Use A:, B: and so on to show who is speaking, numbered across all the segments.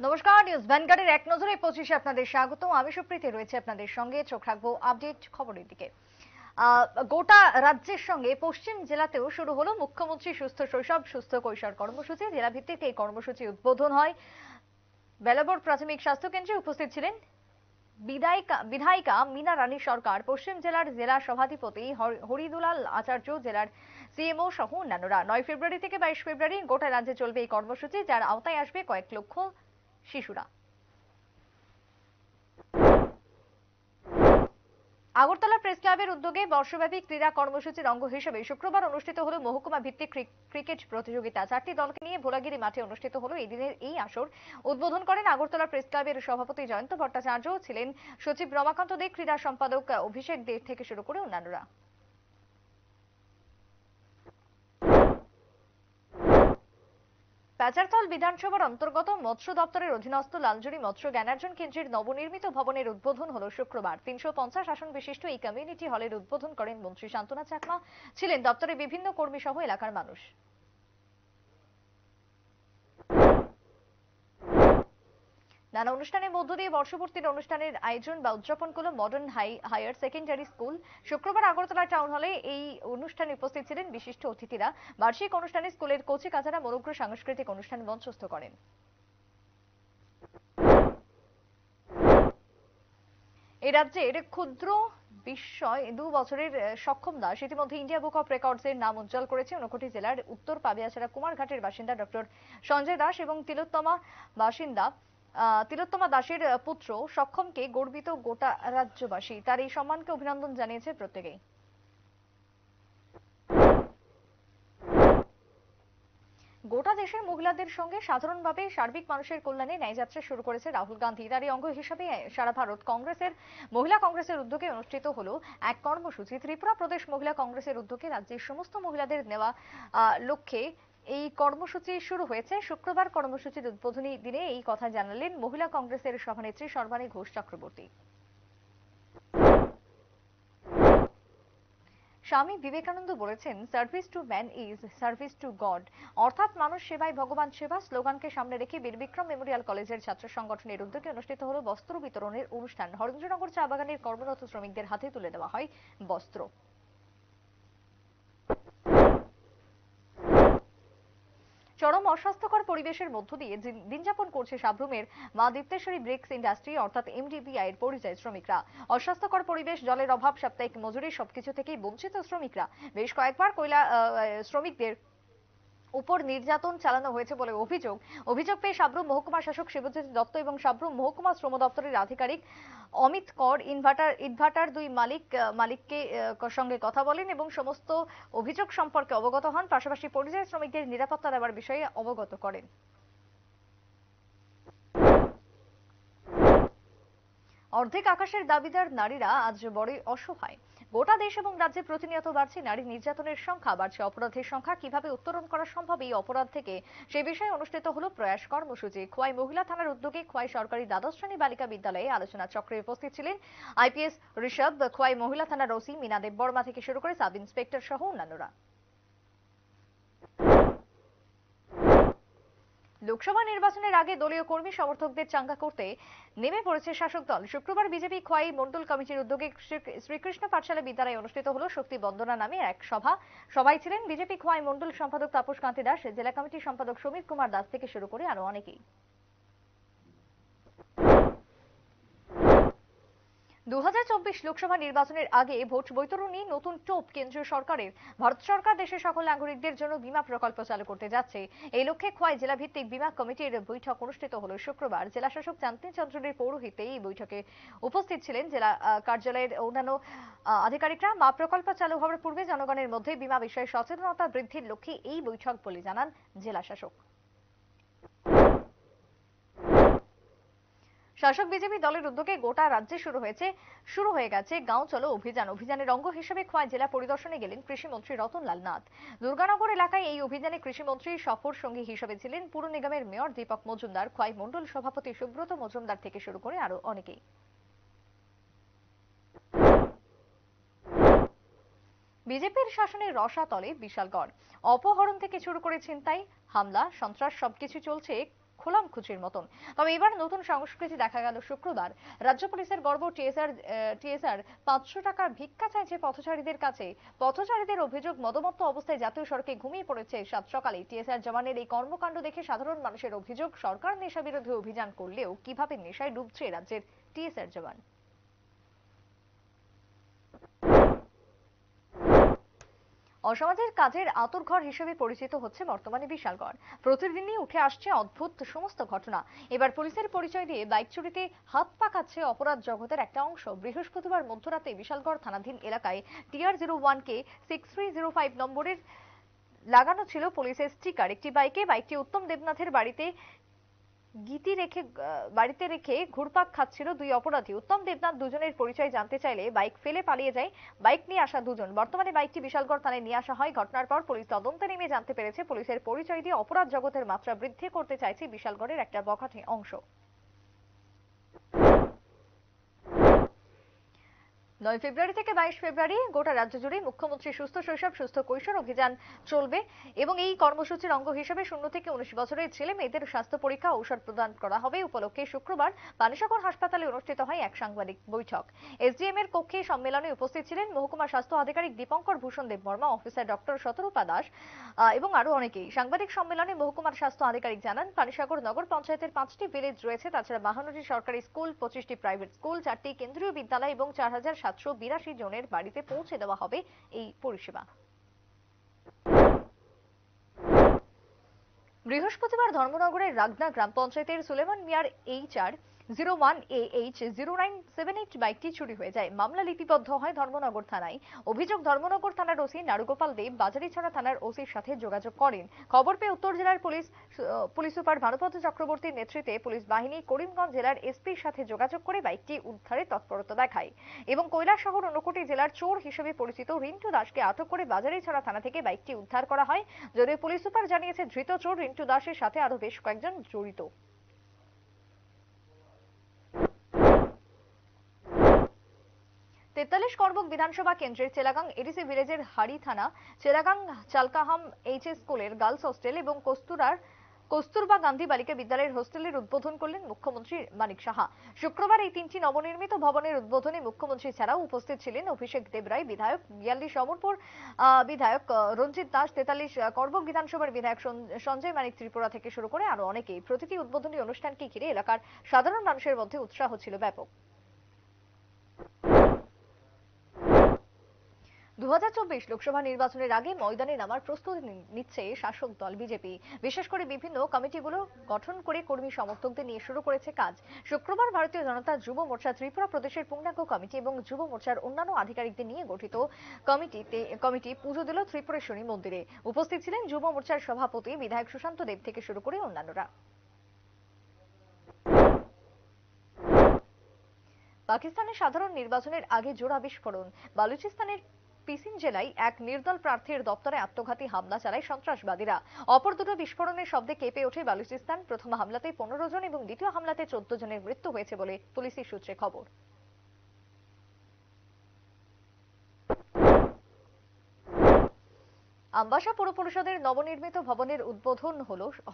A: নমস্কার, নিউজ ভ্যানগার্ডের এক নজরে 25-এ আপনাদের স্বাগত। আমি সুপ্রীতি রয়েছে আপনাদের সঙ্গে। চোখ রাখবো আপডেট খবরের দিকে। গোটা রাজ্যের সঙ্গে পশ্চিম জেলাতেও শুরু হলো মুখ্যমন্ত্রী সুস্থ শৈশব সুস্থ কৈশোর কর্মসূচি। জেলা ভিত্তিক এই কর্মসূচি উদ্বোধন হয় বেলাবর প্রাথমিক স্বাস্থ্য কেন্দ্রে। উপস্থিত ছিলেন বিধায়িকা মীনা রানী সরকার, পশ্চিম জেলার জেলা সভাধিপতি হরিদুলাল আচার্য, জেলার সিএমও সহ অন্যান্যরা। 9 ফেব্রুয়ারি থেকে 22 ফেব্রুয়ারি গোটা রাজ্যে চলবে এই কর্মসূচি, যার আওতায় আসবে কয়েক লক্ষ শিশুরা। আগরতলা প্রেস ক্লাবের উদ্যোগে বর্ষব্যাপী ক্রীড়া কর্মসূচির অঙ্গ হিসেবে শুক্রবার অনুষ্ঠিত হলো মহকুমা ভিত্তিক ক্রিকেট প্রতিযোগিতা। 4টি দলকে নিয়ে ভোলাগিরি মাঠে অনুষ্ঠিত হলো এই দিনের এই আসর। উদ্বোধন করেন আগরতলা প্রেস ক্লাবের সভাপতি জয়ন্ত ভট্টাচার্য, ছিলেন সচিব রমাকান্ত দে, ক্রীড়া সম্পাদক অভিষেক দে থেকে শুরু করে অন্যান্যরা। প্যাচারতল বিধানসভার অন্তর্গত মৎস্য দপ্তরের অধীনস্থ লালজুড়ি মৎস্য জ্ঞানার্জন কেন্দ্রের নবনির্মিত ভবনের উদ্বোধন হলো শুক্রবার। 350 আসন বিশিষ্ট এই কমিউনিটি হলের উদ্বোধন করেন মন্ত্রী শান্তনা চাকমা, ছিলেন দপ্তরের বিভিন্ন কর্মী সহ এলাকার মানুষ। নানা অনুষ্ঠানের মধ্য দিয়ে বর্ষপূর্তির অনুষ্ঠানের আয়োজন বা উদযাপন করল মডার্ন হায়ার সেকেন্ডারি স্কুল। শুক্রবার আগরতলা টাউন হলে এই অনুষ্ঠানে উপস্থিত ছিলেন বিশিষ্ট অতিথিরা। বার্ষিক অনুষ্ঠানে স্কুলের কচি কাচারা মনোজ্ঞ সাংস্কৃতিক অনুষ্ঠান মঞ্চস্থ করেন। এই রাজ্যের ক্ষুদ্র বিস্ময় 2 বছরের সক্ষম দাস ইতিমধ্যে ইন্ডিয়া বুক অফ রেকর্ডসের নাম উজ্জ্বল করেছে। ঊনকোটি জেলার উত্তর পাবিয়াছড়া কুমারঘাটের বাসিন্দা ডক্টর সঞ্জয় দাস এবং তিলোত্তমা দাসের পুত্র সক্ষমকে গর্বিত গোটা রাজ্যবাসী। তার এই সম্মানকে অভিনন্দন জানিয়েছে প্রত্যেকেই। গোটা দেশের মহিলাদের সঙ্গে সাধারণভাবে সার্বিক মানুষের কল্যাণে ন্যায়যাত্রা শুরু করেছে রাহুল গান্ধী। তারই অঙ্গ হিসেবে সারা ভারত মহিলা কংগ্রেসের উদ্যোগে অনুষ্ঠিত হলো এক কর্মসূচি। ত্রিপুরা প্রদেশ মহিলা কংগ্রেসের উদ্যোগে রাজ্যের সমস্ত মহিলাদের নেওয়া লক্ষ্যে এই কর্মসূচি শুরু হয়েছে। শুক্রবার কর্মসূচির উদ্বোধনী দিনে এই কথা জানালেন মহিলা কংগ্রেসের সভানেত্রী সর্বাণী ঘোষ চক্রবর্তী। স্বামী বিবেকানন্দ বলেছেন, service to man is service to god, অর্থাৎ মানুষ সেবাই ভগবান সেবা স্লোগানকে সামনে রেখে বীরবিক্রম মেমোরিয়াল কলেজের ছাত্র সংগঠনের উদ্যোগে অনুষ্ঠিত হলো বস্ত্র বিতরণের অনুষ্ঠান। হরেন্দ্রনগর চা বাগানের কর্মরত শ্রমিকদের হাতে তুলে দেওয়া হয় বস্ত্র। চরম অস্বাস্থ্যকর পরিবেশের মধ্য দিয়ে দিনযাপন করছে সাব্রুমের মা দীপ্তেশ্বরী ব্রিক্স ইন্ডাস্ট্রি অর্থাৎ এমডিবিআই এর পরিযায়ী শ্রমিকরা। অস্বাস্থ্যকর পরিবেশ, জলের অভাব, সাপ্তাহিক মজুরি সবকিছু থেকেই বঞ্চিত শ্রমিকরা। বেশ কয়েকবার শ্রমিকদের উপর নির্যাতন চালানো হয়েছে বলে অভিযোগ পেয়ে সাব্রুম মহকুমা শাসক শিবজ্যোতি দত্ত এবং সাব্রুম মহকুমা শ্রম দপ্তরের আধিকারিক অমিত কর ইটভাটার দুই মালিককে সঙ্গে কথা বলেন এবং সমস্ত অভিযোগ সম্পর্কে অবগত হন। পাশাপাশি পরিযায়ী শ্রমিকদের নিরাপত্তা দেওয়ার বিষয়ে অবগত করেন। অর্ধেক আকাশের দাবিদার নারীরা আজ বড়ই অসহায়। গোটা দেশ এবং রাজ্যে প্রতিনিয়ত বাড়ছে নারী নির্যাতনের সংখ্যা, বাড়ছে অপরাধের সংখ্যা। কিভাবে উত্তরণ করা সম্ভব এই অপরাধ থেকে, সে বিষয়ে অনুষ্ঠিত হলো প্রয়াস কর্মসূচি। খোয়াই মহিলা থানার উদ্যোগে খোয়াই সরকারি দ্বাদশ শ্রেণী বালিকা বিদ্যালয়ে আলোচনা চক্রে উপস্থিত ছিলেন আইপিএস ঋষভ, খোয়াই মহিলা থানার ওসি মীনা দেববর্মা থেকে শুরু করে সাব ইন্সপেক্টর সহ অন্যান্যরা। লোকসভা নির্বাচনের আগে দলীয় কর্মী সমর্থকদের চাঙ্গা করতে নেমে পড়েছে শাসক দল। শুক্রবার বিজেপি খোয়াই মন্ডল কমিটির উদ্যোগে শ্রীকৃষ্ণ পাঠশালা বিদ্যালয়ে অনুষ্ঠিত হলো শক্তি বন্দনা নামে এক সভায় ছিলেন বিজেপি খোয়াই মন্ডল সম্পাদক তাপস কান্তি দাস, জেলা কমিটির সম্পাদক সমীর কুমার দাস থেকে শুরু করে আরো অনেকেই। 2024 লোকসভা নির্বাচনের আগে ভোট বৈতরণী নতুন টোপ কেন্দ্রীয় সরকারের। ভারত সরকার দেশের সকল নাগরিকদের জন্য বীমা প্রকল্প চালু করতে যাচ্ছে। এই লক্ষ্যে খোয়াই জেলা ভিত্তিক বীমা কমিটির বৈঠক অনুষ্ঠিত হলো শুক্রবার। জেলা শাসক চাঁদনী চন্দ্রের পৌরোহিত্যে এই বৈঠকে উপস্থিত ছিলেন জেলা কার্যালয়ের অন্যান্য আধিকারিকরা। মা প্রকল্প চালু হওয়ার পূর্বে জনগণের মধ্যে বীমা বিষয়ে সচেতনতা বৃদ্ধির লক্ষ্যে এই বৈঠক বলে জানান জেলা শাসক। শাসক বিজেপি দলের উদ্যোগে গোটা রাজ্যে শুরু হয়ে গেছে গাঁও চলো অভিযান। অভিযানের অঙ্গ হিসেবে খোয়াই জেলা পরিদর্শনে গেলেন কৃষিমন্ত্রী রতনলাল নাথ। দুর্গানগর এলাকায় এই অভিযানে কৃষিমন্ত্রী সফর সঙ্গী হিসেবে ছিলেন পুর নিগমের মেয়র দীপক মজুমদার, খোয়াই মন্ডল সভাপতি সুব্রত মজুমদার থেকে শুরু করে আরো অনেকেই। বিজেপির শাসনের রসাতলে বিশালগড়। অপহরণ থেকে শুরু করে ছিনতাই, হামলা, সন্ত্রাস সবকিছু চলছে খোলামখুচির মতন। তবে এবার নতুন সংস্কৃতি দেখা গেল শুক্রবার। রাজ্য পুলিশের গর্ব টিএসআর 500 টাকা ভিক্ষা চাইছে পথচারীদের কাছে। পথচারীদের অভিযোগ, মদমত্ত অবস্থায় জাতীয় সড়কে ঘুমিয়ে পড়েছে সাত সকালে। টিএসআর জওয়ানের এই কর্মকাণ্ড দেখে সাধারণ মানুষের অভিযোগ, সরকার নেশা বিরোধী অভিযান করলেও কিভাবে নেশায় ডুবছে রাজ্যের টিএসআর জওয়ান। অসমাজের কাজের আঁতুড়ঘর হিসেবে পরিচিত হচ্ছে বর্তমানে বিশালগড়। প্রতিদিনই উঠে আসছে অদ্ভুত সমস্ত ঘটনা। এবার পুলিশের পরিচয় দিয়ে বাইক চুরিতে হাত পাকাচ্ছে অপরাধ জগতের একটা অংশ। বৃহস্পতিবার মধ্যরাতে বিশালগড় থানাধীন এলাকায় TR01 কে 6305 নম্বরের লাগানো ছিল পুলিশের স্টিকার একটি বাইকটি উত্তম দেবনাথের বাড়িতে রেখে ঘুরপাক খাচ্ছিল দুই অপরাধী। উত্তম দেবনাথ দুজনের পরিচয় জানতে চাইলে বাইক ফেলে পালিয়ে যায় বাইক নিয়ে আসা দুজন। বর্তমানে বাইকটি বিশালগড় থানায় নিয়ে আসা হয়। ঘটনার পর পুলিশ তদন্তে নেমে জানতে পেরেছে পুলিশের পরিচয় দিয়ে অপরাধ জগতের মাত্রা বৃদ্ধি করতে চাইছে বিশালগড়ের একটা বখাটে অংশ। 9 ফেব্রুয়ারি থেকে 22 ফেব্রুয়ারি গোটা রাজ্য জুড়ে মুখ্যমন্ত্রী সুস্থ শৈশব সুস্থ কৈশোর অভিযান চলবে এবং এই কর্মসূচির অঙ্গ হিসেবে 0 থেকে 19 বছরের ছেলে মেয়েদের স্বাস্থ্য পরীক্ষা ঔষধ প্রদান করা হবে। উপলক্ষে শুক্রবার পানিসাগর হাসপাতালে অনুষ্ঠিত হয় এক সাংবাদিক বৈঠক। এসডিএম এর কক্ষে সম্মেলনে উপস্থিত ছিলেন মহকুমা স্বাস্থ্য আধিকারিক দীপঙ্কর ভূষণ দেববর্মা, অফিসার ডক্টর শতরূপা দাস এবং আরো অনেকেই। সাংবাদিক সম্মেলনে মহকুমার স্বাস্থ্য আধিকারিক জানান, পানিসাগর নগর পঞ্চায়েতের 5টি ভিলেজ রয়েছে। তাছাড়া 52টি সরকারি স্কুল, 25টি প্রাইভেট স্কুল, 4টি কেন্দ্রীয় বিদ্যালয় এবং 4782 জনের বাড়িতে পৌঁছে দেওয়া হবে এই পরিষেবা। বৃহস্পতিবার ধর্মনগরের রাগনা গ্রাম পঞ্চায়েতের সুলেমান মিয়ার HR01AH0978 বাইকটি চুরি হয়ে যায়। মামলা লিপিবদ্ধ হয় ধর্মনগর থানায়। অভিযোগ, ধর্মনগর থানার ওসি নারুগোপাল দেব বাজারিছড়া থানার ওসির সাথে যোগাযোগ করেন। খবর পেয়ে উত্তর জেলার পুলিশ সুপার ভানুপদ চক্রবর্তীর নেতৃত্বে পুলিশ বাহিনী করিমগঞ্জ জেলার এসপির সাথে যোগাযোগ করে বাইকটি উদ্ধারে তৎপরতা দেখায় এবং কৈলাসহর ঊনকোটি জেলার চোর হিসেবে পরিচিত রিন্টু দাসকে আটক করে বাজারিছড়া থানা থেকে বাইকটি উদ্ধার করা হয়। যদিও পুলিশ সুপার জানিয়েছে ধৃত চোর রিন্টু দাসের সাথে আরো বেশ কয়েকজন জড়িত। 43 করবুক বিধানসভা কেন্দ্রের চেলাগাং এডিসি ভিলেজের হাড়ি থানা চেলাগাং চালকাহাম এইচএস স্কুলের গার্লস হোস্টেল এবং কস্তুরবা গান্ধী বালিকা বিদ্যালয়ের হোস্টেলের উদ্বোধন করলেন মুখ্যমন্ত্রী মানিক সাহা। শুক্রবার এই 3টি নবনির্মিত ভবনের উদ্বোধনে মুখ্যমন্ত্রী ছাড়াও উপস্থিত ছিলেন অভিষেক দেবরায় বিধায়ক, 42 অমরপুর বিধায়ক রঞ্জিত দাস, 43 করবুক বিধানসভার বিধায়ক সঞ্জয় মানিক ত্রিপুরা থেকে শুরু করে আরো অনেকেই। প্রতিটি উদ্বোধনী অনুষ্ঠানকে ঘিরে এলাকার সাধারণ মানুষের মধ্যে উৎসাহ ছিল ব্যাপক। 2024 লোকসভা নির্বাচনের আগে ময়দানে নামার প্রস্তুতি নিচ্ছে শাসক দল বিজেপি। বিশেষ করে বিভিন্ন কমিটিগুলো গঠন করে কর্মী সমর্থকদের নিয়ে শুরু করেছে কাজ। শুক্রবার ভারতীয় জনতা যুব মোর্চা ত্রিপুরা প্রদেশের পূর্ণাঙ্গ কমিটি এবং যুব মোর্চার অন্যান্য আধিকারিকদের নিয়ে গঠিত কমিটি পুজো দিল ত্রিপুরেশ্বরী মন্দিরে। উপস্থিত ছিলেন যুব মোর্চার সভাপতি বিধায়ক সুশান্ত দেব থেকে শুরু করে অন্যান্যরা। পাকিস্তানের সাধারণ নির্বাচনের আগে জোড়া বিস্ফোরণ। বালুচিস্তানের পিসিন জেলায় এক নির্দল প্রার্থীর দপ্তরে আত্মঘাতী হামলা চালায় সন্ত্রাসবাদীরা। অপর দুটো বিস্ফোরণের শব্দে কেঁপে ওঠে বালুচিস্তান। প্রথম হামলাতে 15 জন এবং দ্বিতীয় হামলাতে 14 জনের মৃত্যু হয়েছে বলে পুলিশি সূত্রে খবর। আমবাসা পৌর পরিষদের নবনির্মিত ভবনের উদ্বোধন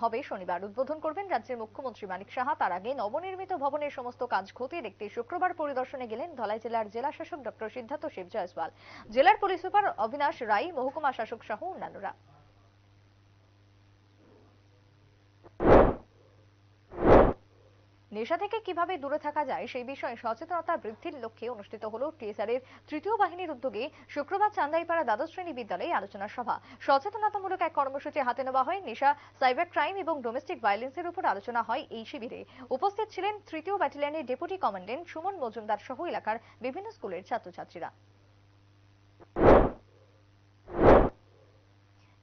A: হবে শনিবার। উদ্বোধন করবেন রাজ্যের মুখ্যমন্ত্রী মানিক সাহা। তার আগে নবনির্মিত ভবনের সমস্ত কাজ খতিয়ে দেখতে শুক্রবার পরিদর্শনে গেলেন ধলাই জেলার জেলা শাসক ডক্টর সিদ্ধার্থ শিব জয়সওয়াল, জেলার পুলিশ সুপার অবিনাশ রায়, মহকুমা শাসক সহ অন্যান্যরা। নেশা থেকে কিভাবে দূরে থাকা যায় সেই বিষয়ে সচেতনতা বৃদ্ধির লক্ষ্যে অনুষ্ঠিত হলো টিএসআর এর তৃতীয় বাহিনীর উদ্যোগে শুক্রবার চান্দাইপাড়া দ্বাদশ শ্রেণী বিদ্যালয়ে আলোচনা সভা। সচেতনতামূলক এক কর্মসূচি হাতে নেওয়া হয়। নেশা, সাইবার ক্রাইম এবং ডোমেস্টিক ভায়োলেন্সের উপর আলোচনা হয় এই শিবিরে। উপস্থিত ছিলেন তৃতীয় ব্যাটালিয়নের ডেপুটি কমান্ডেন্ট সুমন মজুমদার সহ এলাকার বিভিন্ন স্কুলের ছাত্রছাত্রীরা।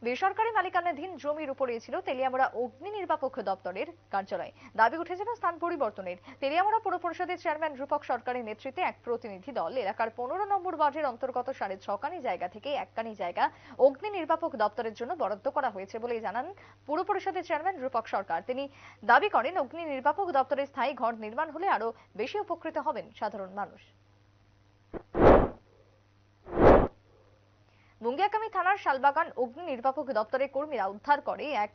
A: বেসরকারি মালিকানাধীন জমির উপরে ছিল তেলিয়ামুড়া অগ্নি নির্বাপক দপ্তরের কার্যালয়। দাবি উঠেছিল স্থান পরিবর্তনের। তেলিয়ামুড়া পৌর পরিষদের চেয়ারম্যান রূপক সরকারের নেতৃত্বে এক প্রতিনিধি দল এলাকার 15 নম্বর ওয়ার্ডের অন্তর্গত 6.5 কানি জায়গা থেকে 1 কানি জায়গা অগ্নি নির্বাপক দপ্তরের জন্য বরাদ্দ করা হয়েছে বলে জানান পৌর পরিষদের চেয়ারম্যান রূপক সরকার। তিনি দাবি করেন, অগ্নি নির্বাপক দপ্তরে স্থায়ী ঘর নির্মাণ হলে আরো বেশি উপকৃত হবেন সাধারণ মানুষ। মুঙ্গিয়াকামি থানার শালবাগান অগ্নি নির্বাপক দপ্তরের কর্মীরা উদ্ধার করে এক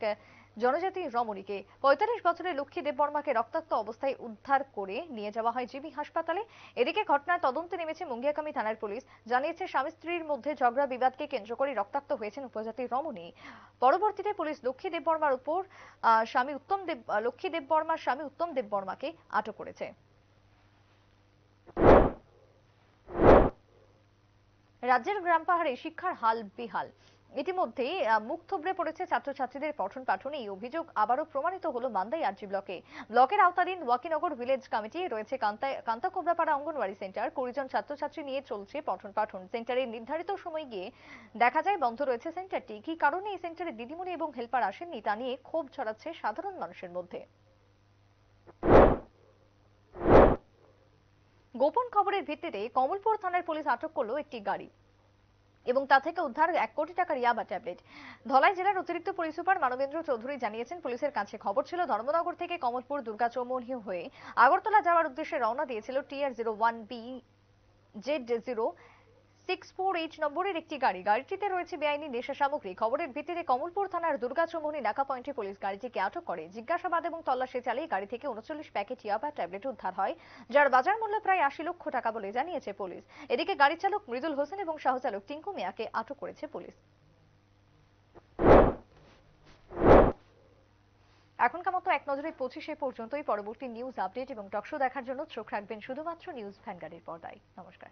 A: জনজাতি রমণীকে ৪৫ বছরের লক্ষ্মী দেববর্মাকে রক্তাক্ত অবস্থায় উদ্ধার করে নিয়ে যাওয়া হয় জিবি হাসপাতালে। এদিকে ঘটনার তদন্তে নেমেছে মুঙ্গিয়াকামী থানার পুলিশ। জানিয়েছে স্বামী স্ত্রীর মধ্যে ঝগড়া বিবাদকে কেন্দ্র করে রক্তাক্ত হয়েছেন উপজাতি রমণী। পরবর্তীতে পুলিশ লক্ষ্মী দেববর্মার স্বামী উত্তম দেববর্মাকে আটক করেছে। রাজ্যের গ্রাম পাহাড়ে শিক্ষার হাল বেহাল। ইতিমধ্যে মুখ থুবড়ে পড়েছে ছাত্রছাত্রীদের পঠন পাঠন। এই অভিযোগ আবারও প্রমাণিত হলো মান্দাই আরজি ব্লকে। ব্লকের আওতাধীন ওয়াকিনগর ভিলেজ কমিটি রয়েছে কান্তাকোবরাপাড়া অঙ্গনওয়াড়ি সেন্টার। ২০ জন ছাত্রছাত্রী নিয়ে চলছে পঠন পাঠন। সেন্টারে নির্ধারিত সময় গিয়ে দেখা যায় বন্ধ রয়েছে সেন্টারটি। কি কারণে এই সেন্টারে দিদিমণি এবং হেল্পার আসেননি তা নিয়ে ক্ষোভ ছড়াচ্ছে সাধারণ মানুষের মধ্যে। গোপন খবরের ভিত্তিতে কমলপুর থানার পুলিশ আটক করলো একটি গাড়ি এবং তা থেকে উদ্ধার ১ কোটি টাকার ইয়াবা ট্যাবলেট। ধলাই জেলার অতিরিক্ত পুলিশ সুপার মানবেন্দ্র চৌধুরী জানিয়েছেন, পুলিশের কাছে খবর ছিল ধর্মনগর থেকে কমলপুর দুর্গাচৌমুহনী হয়ে আগরতলা যাওয়ার উদ্দেশ্যে রওনা দিয়েছিল TR01B Z0648 নম্বরের একটি গাড়ি। গাড়িটিতে রয়েছে বেআইনি নেশা সামগ্রী। খবরের ভিত্তিতে কমলপুর থানার দুর্গাচৌমুহনী নাকা পয়েন্টে পুলিশ গাড়িটিকে আটক করে। জিজ্ঞাসাবাদ এবং তল্লাশি চালিয়ে গাড়ি থেকে ৩৯ প্যাকেট ইয়াবা ট্যাবলেট উদ্ধার হয়, যার বাজার মূল্য প্রায় ৮০ লক্ষ টাকা বলে জানিয়েছে পুলিশ। এদিকে গাড়ি চালক মৃদুল হোসেন এবং সহচালক টিঙ্কু মিয়াকে আটক করেছে পুলিশ। এখনকার মতো এক নজরে ২৫ পর্যন্তই। পরবর্তী নিউজ আপডেট এবং টকশো দেখার জন্য চোখ রাখবেন শুধুমাত্র নিউজ ভ্যানগার্ডের পর্দায়। নমস্কার।